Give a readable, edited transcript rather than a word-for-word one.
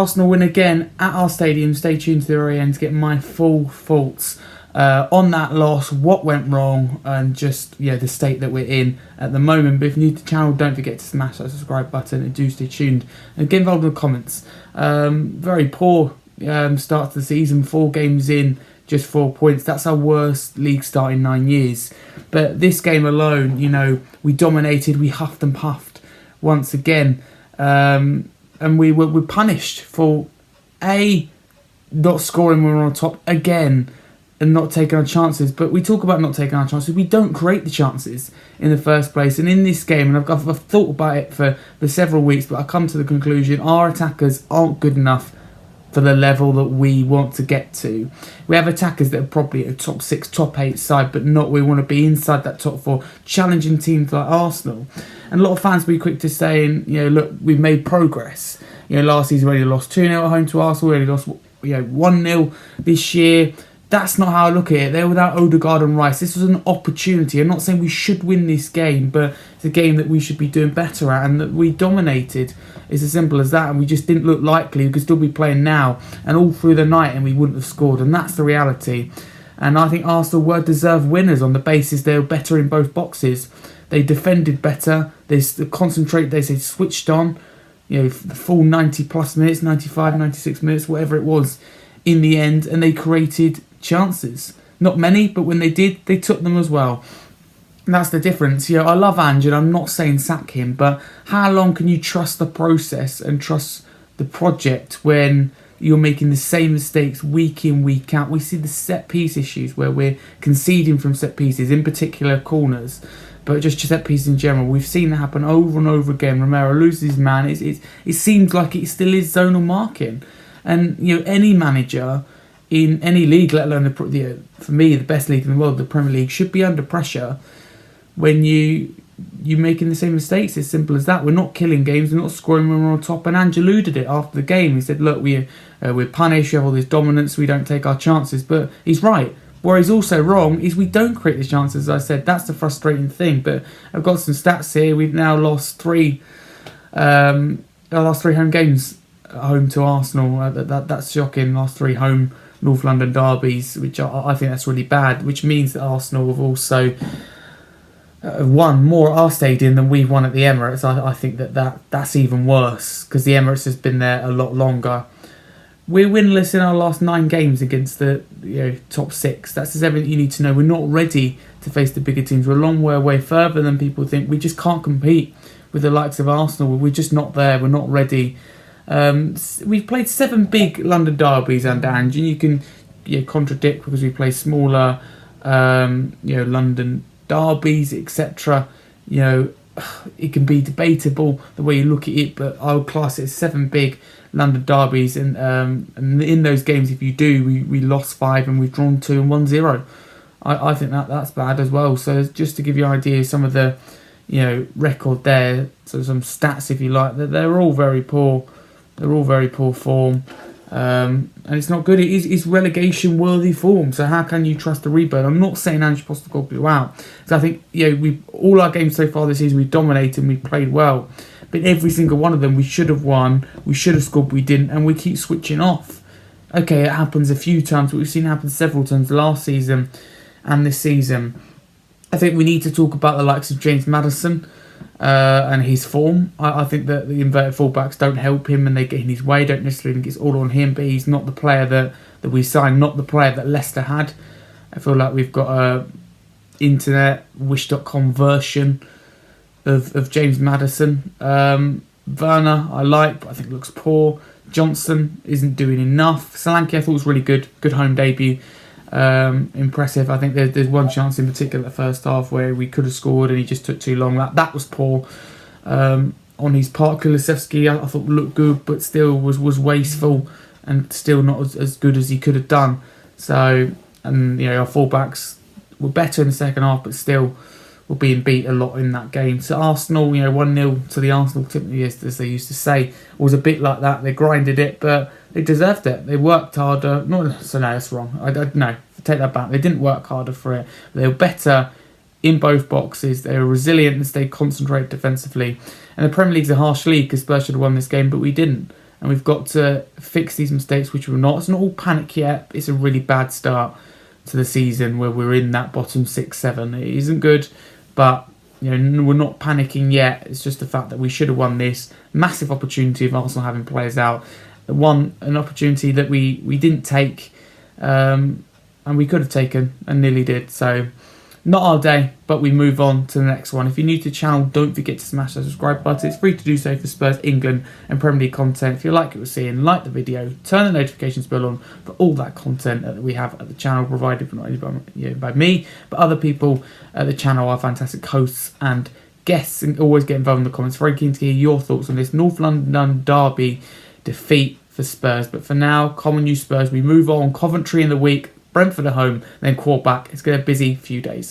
Arsenal win again at our stadium. Stay tuned to the very end to get my full thoughts on that loss, what went wrong, and just the state that we're in at the moment. But if you're new to the channel, don't forget to smash that subscribe button and do stay tuned and get involved in the comments. Very poor start to the season, 4 games in, just 4 points. That's our worst league start in 9 years. But this game alone, we dominated, we huffed and puffed once again, and we were punished for not scoring when we were on top again and not taking our chances. But we talk about not taking our chances, we don't create the chances in the first place. And in this game, and I've thought about it for several weeks, but I come to the conclusion our attackers aren't good enough for the level that we want to get to. We have attackers that are probably a top 6, top 8 side, but not we want to be inside that top 4, challenging teams like Arsenal. And a lot of fans will be quick to saying, look, we've made progress. Last season we only lost 2-0 at home to Arsenal, we only lost 1-0 this year. That's not how I look at it. They're without Odegaard and Rice. This was an opportunity. I'm not saying we should win this game, but it's a game that we should be doing better at and that we dominated. It's as simple as that, and we just didn't look likely. We could still be playing now and all through the night and we wouldn't have scored, and that's the reality. And I think Arsenal were deserved winners on the basis they were better in both boxes. They defended better, they concentrated, they switched on, the full 90 plus minutes, 95, 96 minutes, whatever it was in the end, and they created chances. Not many, but when they did, they took them as well. And that's the difference. I love Ange, and I'm not saying sack him, but how long can you trust the process and trust the project when you're making the same mistakes week in, week out? We see the set piece issues where we're conceding from set pieces, in particular corners, but just set pieces in general. We've seen that happen over and over again. Romero loses his man. It seems like it still is zonal marking. And any manager in any league, let alone for me the best league in the world, the Premier League, should be under pressure when you're making the same mistakes. It's simple as that. We're not killing games, we're not scoring when we're on top. And Ange alluded it after the game. He said, look, we're punished, we have all this dominance, we don't take our chances. But he's right. Where he's also wrong is we don't create the chances, as I said. That's the frustrating thing. But I've got some stats here. We've now lost 3 home games at home to Arsenal. That's shocking. Last 3 home North London derbies, which I think that's really bad, which means that Arsenal have also won more at our stadium than we've won at the Emirates. I think that's even worse because the Emirates has been there a lot longer. We're winless in our last 9 games against the top 6. That's just everything you need to know. We're not ready to face the bigger teams. We're a long way further than people think. We just can't compete with the likes of Arsenal. We're just not there. We're not ready. We've played 7 big London derbies under Ange, and you can contradict because we play smaller London derbies, etc. It can be debatable the way you look at it, but I would class it as 7 big London derbies, and in those games, if you do, we lost 5 and we've drawn 2 and won 0. I think that's bad as well. So just to give you an idea of some of the record there, so some stats if you like, that they're all very poor. They're all very poor form, and it's not good. It's relegation worthy form. So how can you trust the rebuild? I'm not saying Ange Postecoglou out, because I think we all our games so far this season we dominated and we played well, but every single one of them we should have won, we should have scored, but we didn't, and we keep switching off. Okay, it happens a few times, but we've seen it happen several times last season and this season. I think we need to talk about the likes of James Maddison and his form. I think that the inverted fullbacks don't help him and they get in his way. Don't necessarily think it's all on him, but he's not the player that we signed, not the player that Leicester had. I feel like we've got a internet wish.com version of James Maddison. Werner I like, but I think looks poor. Johnson isn't doing enough. Solanke I thought was really good home debut. Impressive. I think there's one chance in particular the first half where we could have scored and he just took too long. That was poor on his part. Kulusevski I thought looked good, but still was wasteful and still not as good as he could have done. So, and our fullbacks were better in the second half, but still were being beat a lot in that game. So Arsenal, 1-0 to the Arsenal team, as they used to say, was a bit like that. They grinded it, but they deserved it. They worked harder. No, that's wrong. No, take that back. They didn't work harder for it. They were better in both boxes. They were resilient and stayed concentrated defensively. And the Premier League's a harsh league because Spurs should have won this game, but we didn't. and we've got to fix these mistakes, which we're not. It's not all panic yet. It's a really bad start to the season where we're in that bottom 6-7. It isn't good, but we're not panicking yet. It's just the fact that we should have won this. Massive opportunity of Arsenal having players out. An opportunity that we didn't take, and we could have taken and nearly did. So not our day, but we move on to the next one. If you're new to the channel, don't forget to smash that subscribe button. It's free to do so for Spurs England and Premier League content. If you like what you're seeing, like the video, turn the notifications bell on for all that content that we have at the channel, provided not only by me, but other people at the channel, our fantastic hosts and guests, and always get involved in the comments. Very keen to hear your thoughts on this North London derby defeat for Spurs. But for now, common new Spurs, we move on. Coventry in the week, Brentford at home, then Quarterback. It's going to be a busy few days.